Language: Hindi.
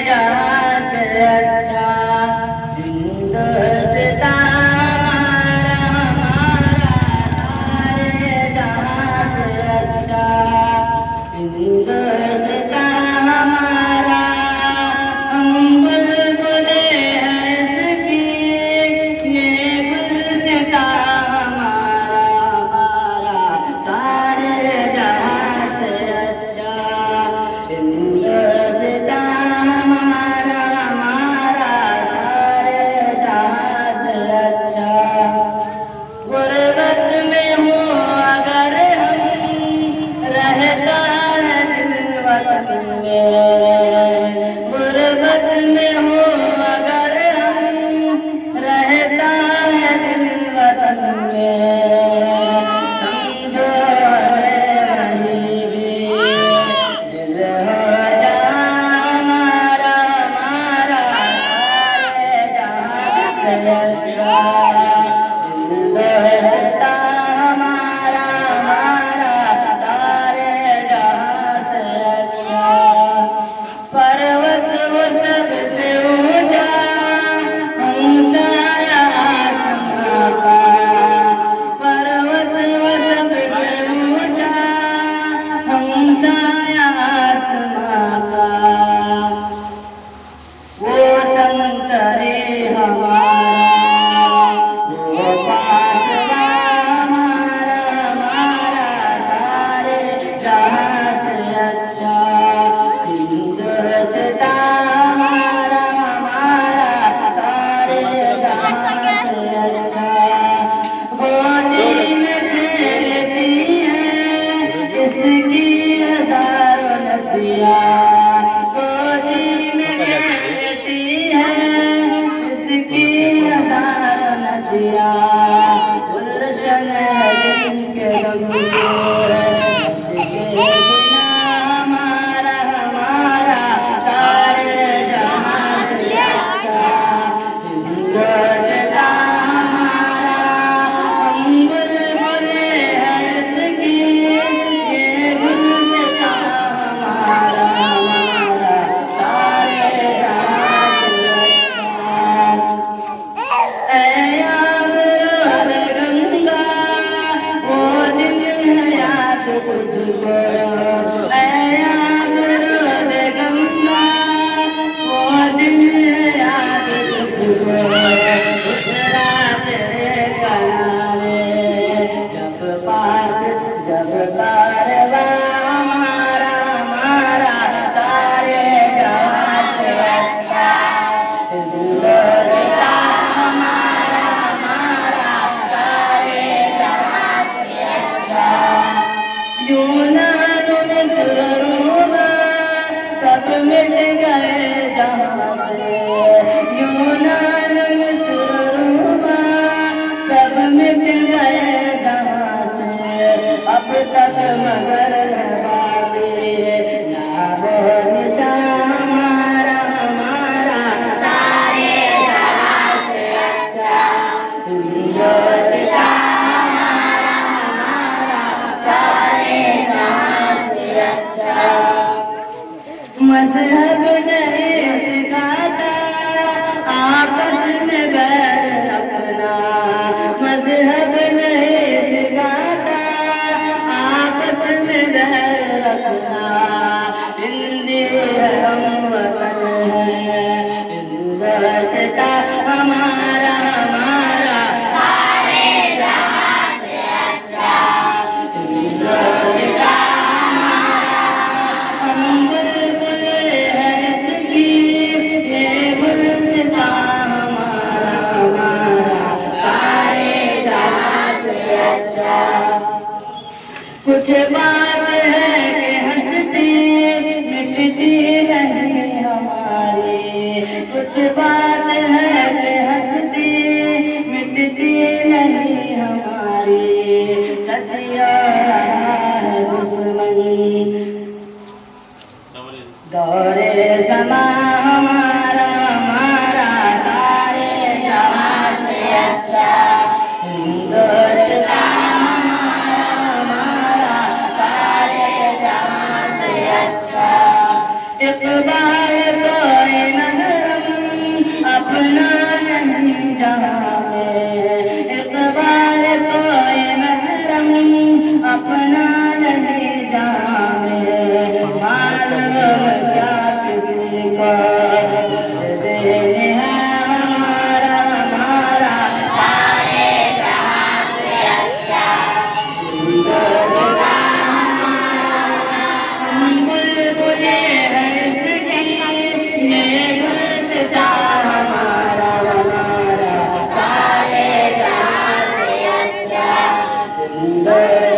जहाँ से अच्छा हिंदुस्तान हमारा सारे जहाँ से अच्छा हिंदुस्तान हमारा। हम बुलबुले हैं इसकी ये गुलसितां हमारा हमारा सारे जहाँ से अच्छा हिंदुस्तान हमारा हमारा सारे जहाँ से अच्छा। गुर्बत में हो अगर हम रहता है दिल वतन में, गुर्बत में हो अगर हम रहता है दिल वतन में। समझो हमें वहीं भी दिल हो जहाँ हमारा हमारा सारे जहाँ से अच्छा हिंदुस्तान हमारा हमारा सारे जहाँ से अच्छा। पर्वत वो सबसे ऊंचा हमसाया आसमां का, पर्वत वो सबसे ऊंचा हमसाया आसमां का। वो संतरे हमारा वो पासवा हमारा हमारा सारे जहाँ से अच्छा हिंदुस्तान हमारा हमारा सारे जहाँ से अच्छा। गोदी में खेलती है इसकी हजारों नदियाँ, गोदी में खेलती है इसकी हजारों नदियाँ। गुलशन है जिनके रंग से इश्क़े बिना हमारा हमारा सारे जहाँ से अच्छा हिंदुस्तान हमारा। हम बुलबुले हैं इसकी ये गुलसितां हमारा हमारा सारे जहाँ से अच्छा। ऐ यार गंगा वो दिन है याद तुझको, ऐ यार गंगा वो दिन है याद तुझको। उतरा तेरे किनारे जब पास जब कारवां हमारा हमारा सारे जहाँ से अच्छा हिंदुस्तान हमारा हमारा सारे जहाँ से अच्छा। यूनान मिस्र रोम सब मिट गए जहाँ से, यूनान मिस्र रोम सब मिट गए जहाँ से। अब तक मगर बाकी नामो निशान हमारा हमारा सारे जहाँ से अच्छा हिंदुस्तान हमारा हमारा सारे जहाँ से अच्छा। मज़हब नहीं सिखाता आपस में बैर रखना, मज़हब नहीं सिखाता आपस में बैर रखना। हिंदी है हम वतन है हिंदुस्तान हमारा हमारा सारे जहाँ से अच्छा हिंदुस्तान हमारा। हम बुलबुले हैं इसकी ये गुलसितां हमारा हमारा सारे जहाँ से अच्छा। कुछ बात है कि हंसती मिटती नहीं हमारी, कुछ बात है कि हंसती मिटती नहीं हमारी। सदियों रहा है दुश्मन दौरे ज़मां हमारा हमारा सारे जहाँ से अच्छा हिंदुस्तान हमारा हमारा सारे जहाँ से अच्छा। इक़बाल को है